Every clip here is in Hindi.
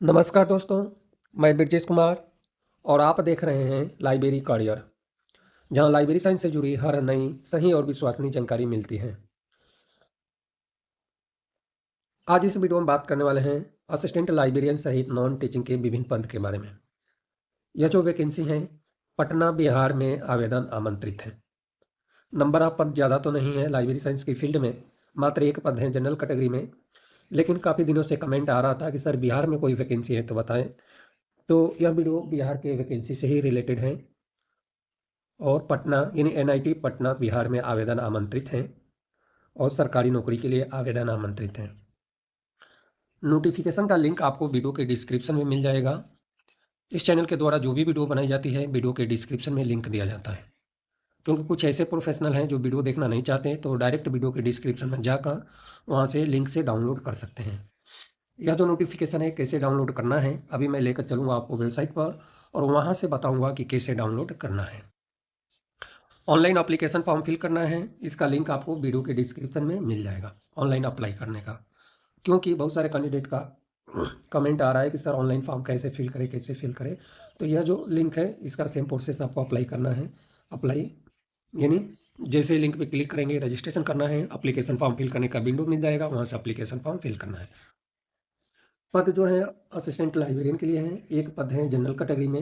नमस्कार दोस्तों, मैं ब्रजेश कुमार और आप देख रहे हैं लाइब्रेरी कॉरियर, जहां लाइब्रेरी साइंस से जुड़ी हर नई, सही और विश्वसनीय जानकारी मिलती है। आज इस वीडियो में बात करने वाले हैं असिस्टेंट लाइब्रेरियन सहित नॉन टीचिंग के विभिन्न पद के बारे में। यह जो वैकेंसी है, पटना, बिहार में आवेदन आमंत्रित है। नंबर ऑफ पद ज़्यादा तो नहीं है लाइब्रेरी साइंस की फील्ड में, मात्र एक पद है जनरल कैटेगरी में। लेकिन काफ़ी दिनों से कमेंट आ रहा था कि सर बिहार में कोई वैकेंसी है तो बताएं। तो यह वीडियो बिहार के वैकेंसी से ही रिलेटेड है। और पटना यानी एनआईटी पटना बिहार में आवेदन आमंत्रित हैं और सरकारी नौकरी के लिए आवेदन आमंत्रित हैं। नोटिफिकेशन का लिंक आपको वीडियो के डिस्क्रिप्शन में मिल जाएगा। इस चैनल के द्वारा जो भी वीडियो बनाई जाती है, वीडियो के डिस्क्रिप्शन में लिंक दिया जाता है, क्योंकि कुछ ऐसे प्रोफेशनल हैं जो वीडियो देखना नहीं चाहते, तो डायरेक्ट वीडियो के डिस्क्रिप्शन में जाकर वहाँ से लिंक से डाउनलोड कर सकते हैं। यह जो नोटिफिकेशन है कैसे डाउनलोड करना है, अभी मैं लेकर चलूँगा आपको वेबसाइट पर और वहाँ से बताऊँगा कि कैसे डाउनलोड करना है। ऑनलाइन एप्लीकेशन फॉर्म फिल करना है, इसका लिंक आपको वीडियो के डिस्क्रिप्शन में मिल जाएगा ऑनलाइन अप्लाई करने का। क्योंकि बहुत सारे कैंडिडेट का कमेंट आ रहा है कि सर ऑनलाइन फॉर्म कैसे फिल करें, कैसे फिल करें। तो यह जो लिंक है इसका सेम प्रोसेस आपको अप्लाई करना है। अप्लाई यानी जैसे लिंक पे क्लिक करेंगे रजिस्ट्रेशन करना है, एप्लीकेशन फॉर्म फिल करने का विंडो मिल जाएगा, वहाँ से एप्लीकेशन फॉर्म फिल करना है। पद जो है असिस्टेंट लाइब्रेरियन के लिए हैं, एक पद है जनरल कैटेगरी में।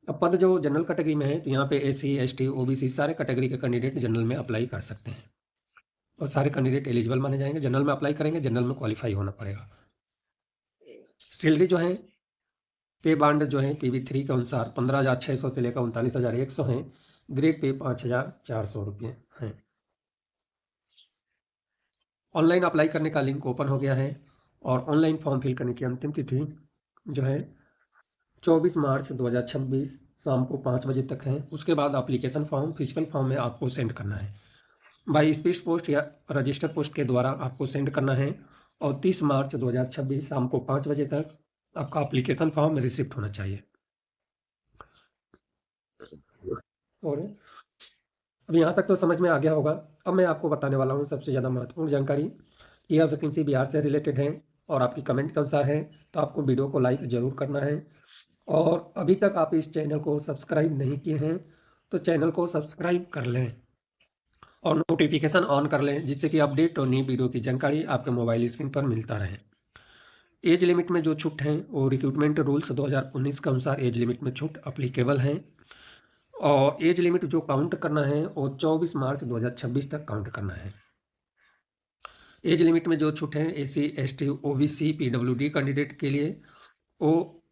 अब पद जो जनरल कैटेगरी में है तो यहाँ पे एससी, एसटी, ओबीसी सारे कैटेगरी के कैंडिडेट जनरल में अप्लाई कर सकते हैं और सारे कैंडिडेट एलिजिबल माने जाएंगे। जनरल में अप्लाई करेंगे, जनरल में क्वालिफाई होना पड़ेगा। सैलरी जो है, पे बांड जो है PV3 के अनुसार 15,600 से लेकर 39,100 है। ग्रेड पे 5,400 रुपये हैं। ऑनलाइन अप्लाई करने का लिंक ओपन हो गया है और ऑनलाइन फॉर्म फिल करने की अंतिम तिथि जो है 24 मार्च 2026 शाम को 5 बजे तक है। उसके बाद एप्लीकेशन फॉर्म फिजिकल फॉर्म में आपको सेंड करना है, बाई स्पीड पोस्ट या रजिस्टर पोस्ट के द्वारा आपको सेंड करना है। और 30 मार्च 2026 शाम को 5 बजे तक आपका एप्लीकेशन फॉर्म रिसिप्ट होना चाहिए। और अब यहाँ तक तो समझ में आ गया होगा। अब मैं आपको बताने वाला हूँ सबसे ज़्यादा महत्वपूर्ण जानकारी कि यह वैकेंसी बिहार से रिलेटेड है और आपकी कमेंट के अनुसार है। तो आपको वीडियो को लाइक ज़रूर करना है और अभी तक आप इस चैनल को सब्सक्राइब नहीं किए हैं तो चैनल को सब्सक्राइब कर लें और नोटिफिकेशन ऑन कर लें, जिससे कि अपडेट और नई वीडियो की जानकारी आपके मोबाइल स्क्रीन पर मिलता रहे। एज लिमिट में जो छूट हैं वो रिक्रूटमेंट रूल्स 2019 के अनुसार एज लिमिट में छूट अप्लीकेबल हैं और एज लिमिट जो काउंट करना है वो 24 मार्च 2026 तक काउंट करना है। एज लिमिट में जो छूट हैं SC, ST, OBC, PWD candidate के लिए वो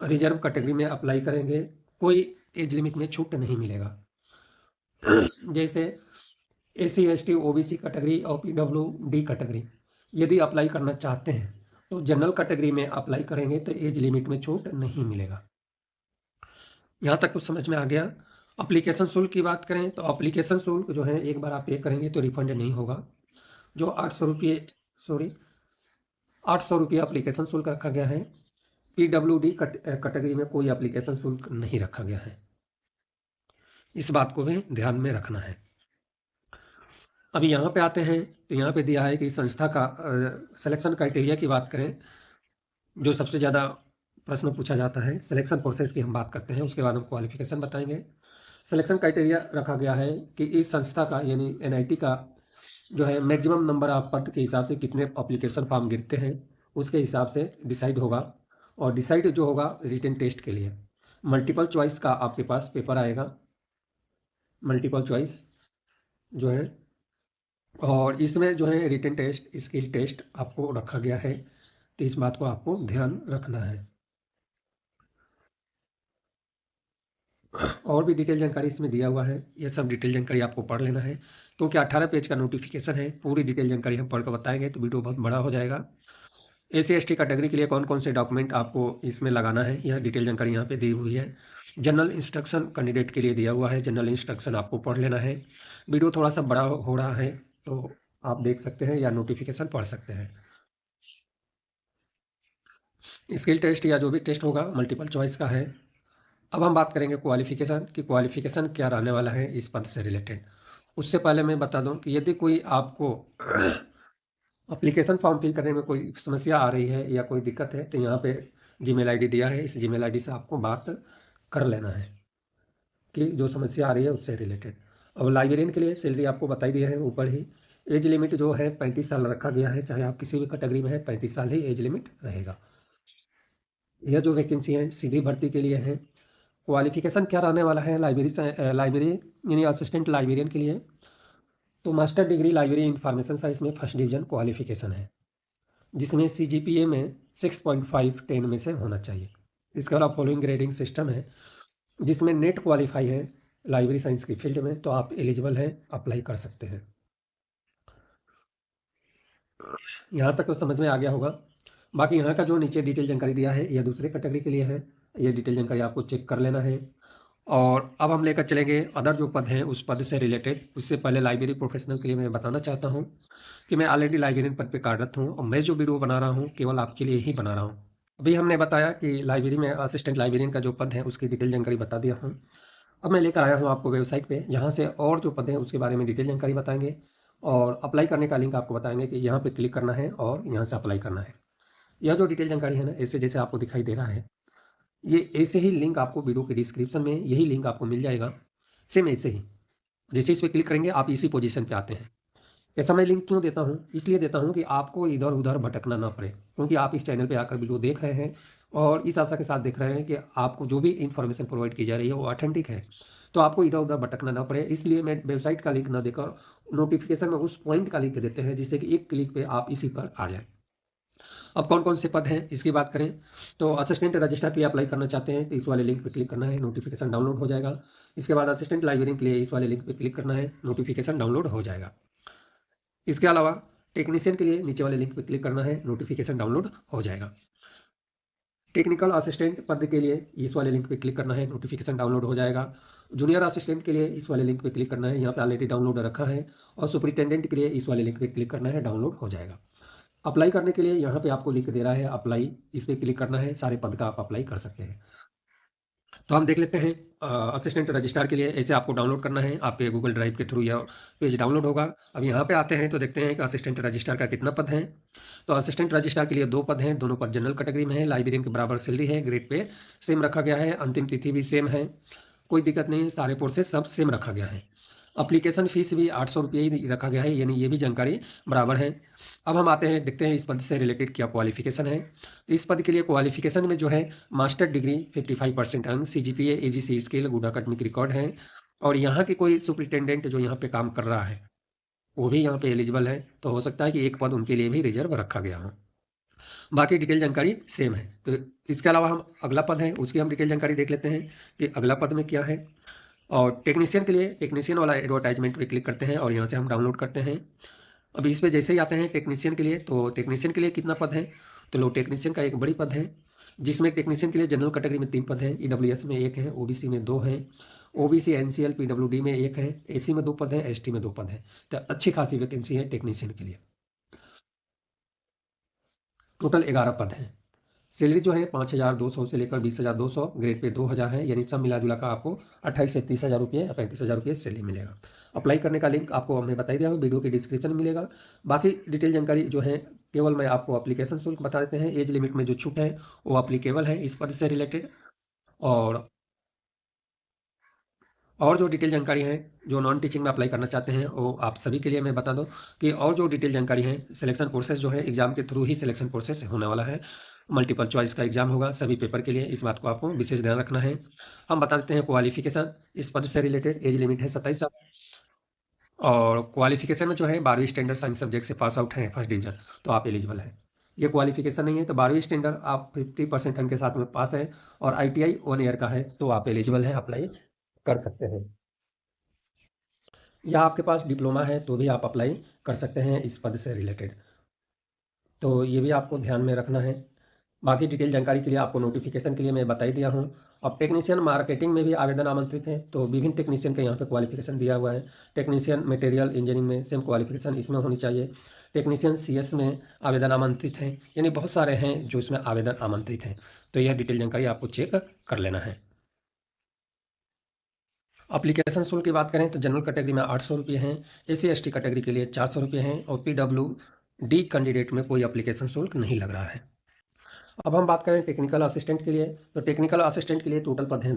रिजर्व कैटेगरी में अप्लाई करेंगे, कोई एज लिमिट में छूट नहीं मिलेगा। जैसे SC, ST, OBC कैटेगरी और PWD कैटेगरी यदि अप्लाई करना चाहते हैं तो जनरल कैटेगरी में अप्लाई करेंगे तो एज लिमिट में छूट नहीं मिलेगा। यहाँ तक कुछ समझ में आ गया। एप्लीकेशन शुल्क की बात करें तो एप्लीकेशन शुल्क जो है एक बार आप पे करेंगे तो रिफंड नहीं होगा। जो 800 रुपये, सॉरी 800 रुपये एप्लीकेशन शुल्क रखा गया है। PWD कैटेगरी में कोई एप्लीकेशन शुल्क नहीं रखा गया है, इस बात को भी ध्यान में रखना है। अभी यहाँ पे आते हैं तो यहाँ पे दिया है कि संस्था का सिलेक्शन क्राइटेरिया की बात करें, जो सबसे ज़्यादा प्रश्न पूछा जाता है। सिलेक्शन प्रोसेस की हम बात करते हैं, उसके बाद हम क्वालिफिकेशन बताएंगे। सिलेक्शन क्राइटेरिया रखा गया है कि इस संस्था का यानी NIT का जो है मैक्सिमम नंबर ऑफ पद के हिसाब से कितने एप्लीकेशन फॉर्म गिरते हैं उसके हिसाब से डिसाइड होगा। और डिसाइड जो होगा रिटन टेस्ट के लिए मल्टीपल चॉइस का आपके पास पेपर आएगा, मल्टीपल चॉइस जो है, और इसमें जो है रिटन टेस्ट, स्किल टेस्ट आपको रखा गया है। तो इस बात को आपको ध्यान रखना है। और भी डिटेल जानकारी इसमें दिया हुआ है, ये सब डिटेल जानकारी आपको पढ़ लेना है, क्योंकि 18 पेज का नोटिफिकेशन है। पूरी डिटेल जानकारी हम पढ़ कर बताएंगे तो वीडियो बहुत बड़ा हो जाएगा। SC, ST कैटेगरी के लिए कौन कौन से डॉक्यूमेंट आपको इसमें लगाना है, यह डिटेल जानकारी यहाँ पे दी हुई है। जनरल इंस्ट्रक्शन कैंडिडेट के लिए दिया हुआ है, जनरल इंस्ट्रक्शन आपको पढ़ लेना है। वीडियो थोड़ा सा बड़ा हो रहा है तो आप देख सकते हैं या नोटिफिकेशन पढ़ सकते हैं। स्किल टेस्ट या जो भी टेस्ट होगा मल्टीपल चॉइस का है। अब हम बात करेंगे क्वालिफिकेशन कि क्वालिफिकेशन क्या रहने वाला है इस पद से रिलेटेड। उससे पहले मैं बता दूं कि यदि कोई आपको एप्लीकेशन फॉर्म फिल करने में कोई समस्या आ रही है या कोई दिक्कत है तो यहाँ पे जीमेल आईडी दिया है, इस जीमेल आईडी से आपको बात कर लेना है कि जो समस्या आ रही है उससे रिलेटेड। अब लाइब्रेरियन के लिए सैलरी आपको बताई दिया है ऊपर ही। एज लिमिट जो है 35 साल रखा गया है, चाहे आप किसी भी कैटेगरी में है 35 साल ही एज लिमिट रहेगा। यह जो वैकेंसी है सीधी भर्ती के लिए है। क्वालिफिकेशन क्या रहने वाला है लाइब्रेरी यानी असिस्टेंट लाइब्रेरियन के लिए, तो master degree library information science में फर्स्ट डिवीजन क्वालिफिकेशन है, जिसमें CGPA में 6.5 10 में से होना चाहिए। इसके अलावा फॉलोइंग ग्रेडिंग सिस्टम है, जिसमें नेट क्वालिफाई है लाइब्रेरी साइंस की फील्ड में, तो आप एलिजिबल हैं, अप्लाई कर सकते हैं। यहाँ तक तो समझ में आ गया होगा। बाकी यहाँ का जो नीचे डिटेल जानकारी दिया है यह दूसरे कैटेगरी के लिए है, ये डिटेल जानकारी आपको चेक कर लेना है। और अब हम लेकर चलेंगे अदर जो पद हैं उस पद से रिलेटेड। उससे पहले लाइब्रेरी प्रोफेशनल के लिए मैं बताना चाहता हूँ कि मैं ऑलरेडी लाइब्रेरियन पद पे कार्यरत हूँ और मैं जो वीडियो बना रहा हूँ केवल आपके लिए ही बना रहा हूँ। अभी हमने बताया कि लाइब्रेरी में असिस्टेंट लाइब्रेरियन का जो पद है उसकी डिटेल जानकारी बता दिया हूँ। अब मैं लेकर आया हूँ आपको वेबसाइट पे, जहाँ से और जो पद हैं उसके बारे में डिटेल जानकारी बताएंगे और अप्लाई करने का लिंक आपको बताएंगे कि यहाँ पे क्लिक करना है और यहाँ से अप्लाई करना है। यह जो डिटेल जानकारी है ना, ऐसे जैसे आपको दिखाई दे रहा है, ये ऐसे ही लिंक आपको वीडियो के डिस्क्रिप्शन में यही लिंक आपको मिल जाएगा, सेम ऐसे ही। जैसे इस पर क्लिक करेंगे आप इसी पोजीशन पे आते हैं। ऐसा मैं लिंक क्यों देता हूँ? इसलिए देता हूँ कि आपको इधर उधर भटकना ना पड़े, क्योंकि आप इस चैनल पे आकर वीडियो देख रहे हैं और इस आशा के साथ देख रहे हैं कि आपको जो भी इन्फॉर्मेशन प्रोवाइड की जा रही है वो ऑथेंटिक है, तो आपको इधर उधर भटकना ना पड़े। इसलिए मैं वेबसाइट का लिंक ना देकर नोटिफिकेशन में उस पॉइंट का लिंक देते हैं, जिससे कि एक क्लिक पे आप इसी पर आ जाए। अब कौन कौन से पद हैं इसकी बात करें तो असिस्टेंट रजिस्ट्रार के लिए अप्लाई करना चाहते हैं तो इस वाले लिंक पर क्लिक करना है, नोटिफिकेशन डाउनलोड हो जाएगा। इसके बाद असिस्टेंट लाइब्रेरियन के लिए इस वाले लिंक पर क्लिक करना है, नोटिफिकेशन डाउनलोड हो जाएगा। इसके अलावा टेक्नीशियन के लिए नीचे वाले लिंक पर क्लिक करना है, नोटिफिकेशन डाउनलोड हो जाएगा। टेक्निकल असिस्टेंट पद के लिए इस वाले लिंक पे क्लिक करना है, नोटिफिकेशन डाउनलोड हो जाएगा। जूनियर असिस्टेंट के लिए इस वाले लिंक पे क्लिक करना है, यहाँ पे ऑलरेडी डाउनलोड रखा है। और सुपरिटेंडेंट के लिए इस वाले लिंक पे क्लिक करना है, डाउनलोड हो जाएगा। अप्लाई करने के लिए यहाँ पे आपको लिंक दे रहा है अप्लाई, इस पर क्लिक करना है, सारे पद का आप अप्लाई कर सकते हैं। तो हम देख लेते हैं असिस्टेंट रजिस्ट्रार के लिए ऐसे आपको डाउनलोड करना है, आपके गूगल ड्राइव के थ्रू यह पेज डाउनलोड होगा। अब यहाँ पे आते हैं तो देखते हैं कि असिस्टेंट रजिस्ट्रार का कितना पद है। तो असिस्टेंट रजिस्ट्रार के लिए 2 पद हैं, दोनों पद जनरल कैटेगरी में है, लाइब्रेरियन के बराबर सैलरी है, ग्रेड पे सेम रखा गया है, अंतिम तिथि भी सेम है, कोई दिक्कत नहीं है, सारे प्रोसेस सब सेम रखा गया है। अप्लीकेशन फ़ीस भी 800 रुपये ही रखा गया है, यानी ये भी जानकारी बराबर है। अब हम आते हैं, देखते हैं इस पद से रिलेटेड क्या क्वालिफिकेशन है। तो इस पद के लिए क्वालिफिकेशन में जो है मास्टर डिग्री 55% अंक, CGPA AGC skill good academic record है। और यहाँ के कोई सुपरिटेंडेंट जो यहाँ पे काम कर रहा है वो भी यहाँ पे एलिजिबल है, तो हो सकता है कि एक पद उनके लिए भी रिजर्व रखा गया हो। बाकी डिटेल जानकारी सेम है। तो इसके अलावा हम अगला पद है उसकी हम डिटेल जानकारी देख लेते हैं कि अगला पद में क्या है। और टेक्नीशियन के लिए टेक्नीशियन वाला एडवर्टाइजमेंट पे क्लिक करते हैं और यहाँ से हम डाउनलोड करते हैं। अब इस पे जैसे ही आते हैं टेक्नीशियन के लिए, तो टेक्नीशियन के लिए कितना पद है, तो लो टेक्नीशियन का एक बड़ी पद है, जिसमें टेक्नीशियन के लिए जनरल कैटेगरी में 3 पद हैं, EWS में 1 है, OBC में 2 हैं, OBC NCL PWD में 1 है, AC में 2 पद हैं, ST में 2 पद हैं। तो अच्छी खासी वैकेंसी है टेक्नीशियन के लिए। टोटल 11 पद हैं। सैलरी जो है 5,200 से लेकर 20,200, ग्रेड पे 2,000 है, यानी सब मिला जुला का आपको 28 से 30,000 रुपये या 35,000 रुपये सैलरी मिलेगा। अप्लाई करने का लिंक आपको हमने बताई दिया है, वीडियो के डिस्क्रिप्शन में मिलेगा। बाकी डिटेल जानकारी जो है केवल मैं आपको एप्लीकेशन शुल्क बता देते हैं, एज लिमिट में जो छूट है वो अप्लीकेबल है इस पद से रिलेटेड। और जो डिटेल जानकारी है जो नॉन टीचिंग में अप्लाई करना चाहते हैं वो आप सभी के लिए मैं बता दूं कि और जो डिटेल जानकारी है, सिलेक्शन प्रोसेस जो है एग्जाम के थ्रू ही सिलेक्शन प्रोसेस होने वाला है, मल्टीपल चॉइस का एग्जाम होगा सभी पेपर के लिए, इस बात को आपको विशेष ध्यान रखना है। हम बता देते हैं क्वालिफिकेशन इस पद से रिलेटेड, एज लिमिट है 27 साल। और क्वालिफिकेशन में जो है 12वीं स्टैंडर्ड साइंस सब्जेक्ट से पास आउट हैं फर्स्ट डिवीजन, तो आप एलिजिबल हैं। ये क्वालिफिकेशन नहीं है तो 12वीं स्टैंडर्ड आप 50% अंक के साथ में पास है और ITI 1 ईयर का है तो आप एलिजिबल हैं, अप्लाई कर सकते हैं। या आपके पास डिप्लोमा है तो भी आप अप्लाई कर सकते हैं इस पद से रिलेटेड, तो ये भी आपको ध्यान में रखना है। बाकी डिटेल जानकारी के लिए आपको नोटिफिकेशन के लिए मैं बता ही दिया हूँ। अब टेक्नीशियन मार्केटिंग में भी आवेदन आमंत्रित हैं, तो विभिन्न टेक्नीशियन के यहाँ पे क्वालिफिकेशन दिया हुआ है। टेक्नीशियन मटेरियल इंजीनियरिंग में सेम क्वालिफिकेशन इसमें होनी चाहिए। टेक्नीशियन CS में आवेदन आमंत्रित हैं, यानी बहुत सारे हैं जो इसमें आवेदन आमंत्रित हैं, तो यह डिटेल जानकारी आपको चेक कर लेना है। एप्लीकेशन शुल्क की बात करें तो जनरल कैटेगरी में 800 रुपये हैं, SC ST कैटेगरी के लिए 400 रुपये हैं और डी कैंडिडेट में कोई एप्लीकेशन शुल्क नहीं लग रहा है। अब हम बात करें टेक्निकल असिस्टेंट के लिए, तो टेक्निकल असिस्टेंट के लिए टोटल पद हैं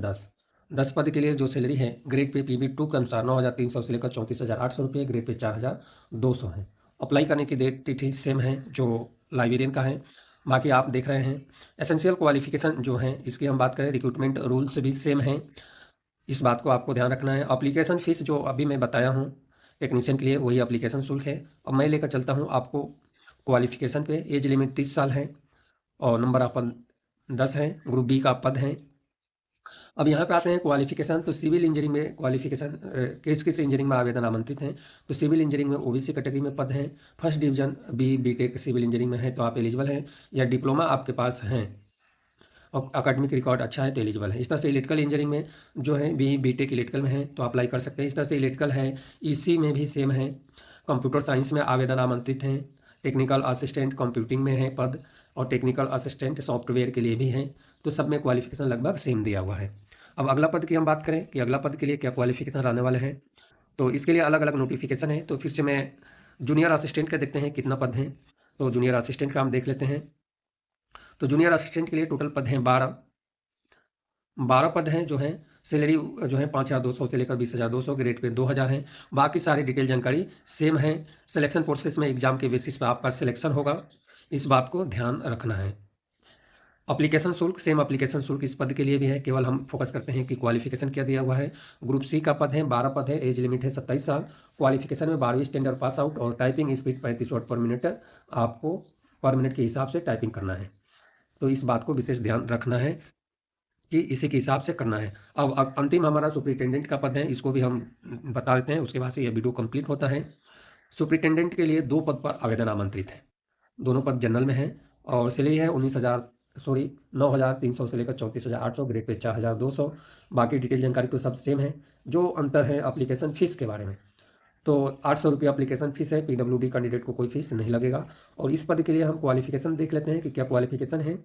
10 पद के लिए जो सैलरी है ग्रेड पे PV2 के अनुसार 9,300 से लेकर 34,800 रुपये, ग्रेड पे 4,200 है। अप्लाई करने की डेट तिथि सेम है जो लाइब्रेरियन का है। बाकी आप देख रहे हैं एसेंशियल क्वालिफिकेशन जो है इसकी हम बात करें, रिक्रूटमेंट रूल्स भी सेम हैं, इस बात को आपको ध्यान रखना है। एप्लीकेशन फ़ीस जो अभी मैं बताया हूँ टेक्नीशियन के लिए वही एप्लीकेशन शुल्क है। अब मैं लेकर चलता हूँ आपको क्वालिफिकेशन पे। एज लिमिट 30 साल है और नंबर अपन 10 हैं, ग्रुप बी का पद है। अब यहाँ पे आते हैं क्वालिफिकेशन, तो सिविल इंजीनियरिंग में क्वालिफिकेशन किस किस इंजीनियरिंग में आवेदन आमंत्रित हैं, तो सिविल इंजीनियरिंग में ओबीसी कैटेगरी में पद हैं, first division BTech civil engineering में है तो आप एलिजिबल हैं, या डिप्लोमा आपके पास हैं और अकाडमिक रिकॉर्ड अच्छा है तो एलिजिबल है। इस तरह से इलेक्ट्रिकल इंजीनियरिंग में जो है बीटेक इलेक्ट्रिकल में है तो अप्लाई कर सकते हैं। इस तरह से इलेक्ट्रिकल है, ईसी में भी सेम है। कंप्यूटर साइंस में आवेदन आमंत्रित हैं, टेक्निकल असिस्टेंट कंप्यूटिंग में है पद और टेक्निकल असिस्टेंट सॉफ्टवेयर के लिए भी हैं, तो सब में क्वालिफिकेशन लगभग सेम दिया हुआ है। अब अगला पद की हम बात करें कि अगला पद के लिए क्या क्वालिफिकेशन रहने वाले हैं, तो इसके लिए अलग अलग नोटिफिकेशन है। तो फिर से मैं जूनियर असिस्टेंट का देखते हैं कितना पद हैं, तो जूनियर असिस्टेंट का हम देख लेते हैं। तो जूनियर असिस्टेंट के लिए टोटल पद हैं 12 पद हैं जो हैं। सैलरी जो है 5,200 से लेकर 20,200, ग्रेड पे 2,000 हैं। बाकी सारी डिटेल जानकारी सेम है। सिलेक्शन प्रोसेस में एग्जाम के बेसिस पर आपका सिलेक्शन होगा, इस बात को ध्यान रखना है। एप्लीकेशन शुल्क सेम एप्लीकेशन शुल्क इस पद के लिए भी है, केवल हम फोकस करते हैं कि क्वालिफिकेशन क्या दिया हुआ है। ग्रुप सी का पद है 12 पद है, एज लिमिट है 27 साल, क्वालिफिकेशन में 12वीं स्टैंडर्ड पास आउट और टाइपिंग स्पीड 35 वर्ड पर मिनट आपको पर मिनट के हिसाब से टाइपिंग करना है, तो इस बात को विशेष ध्यान रखना है कि इसी के हिसाब से करना है। अब अंतिम हमारा सुपरिटेंडेंट का पद है, इसको भी हम बता देते हैं, उसके बाद से यह वीडियो कंप्लीट होता है। सुपरिटेंडेंट के लिए 2 पद पर आवेदन आमंत्रित है, दोनों पद जनरल में हैं और सैलरी है 9,300 से लेकर 34,800, ग्रेड पे 4,200। बाकी डिटेल जानकारी तो सब सेम है। जो अंतर है एप्लीकेशन फ़ीस के बारे में, तो 800 रुपये एप्लीकेशन फ़ीस है, PWD कैंडिडेट को कोई फीस नहीं लगेगा। और इस पद के लिए हम क्वालिफिकेशन देख लेते हैं कि क्या क्वालिफिकेशन है।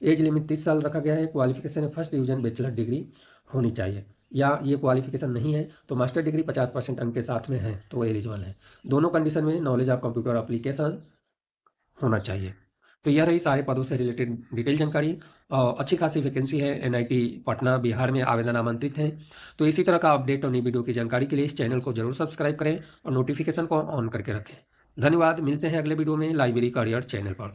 एज लिमिट 30 साल रखा गया है, क्वालिफिकेशन है फर्स्ट डिवीजन बैचलर डिग्री होनी चाहिए, या ये क्वालिफिकेशन नहीं है तो मास्टर डिग्री 50% अंक के साथ में है तो एलिजिबल है। दोनों कंडीशन में नॉलेज ऑफ कंप्यूटर एप्लीकेशन होना चाहिए। तो यह रही सारे पदों से रिलेटेड डिटेल जानकारी। अच्छी खासी वैकेंसी है, NIT पटना बिहार में आवेदन आमंत्रित हैं। तो इसी तरह का अपडेट और नई वीडियो की जानकारी के लिए इस चैनल को जरूर सब्सक्राइब करें और नोटिफिकेशन को ऑन करके रखें। धन्यवाद, मिलते हैं अगले वीडियो में लाइब्रेरी करियर चैनल पर।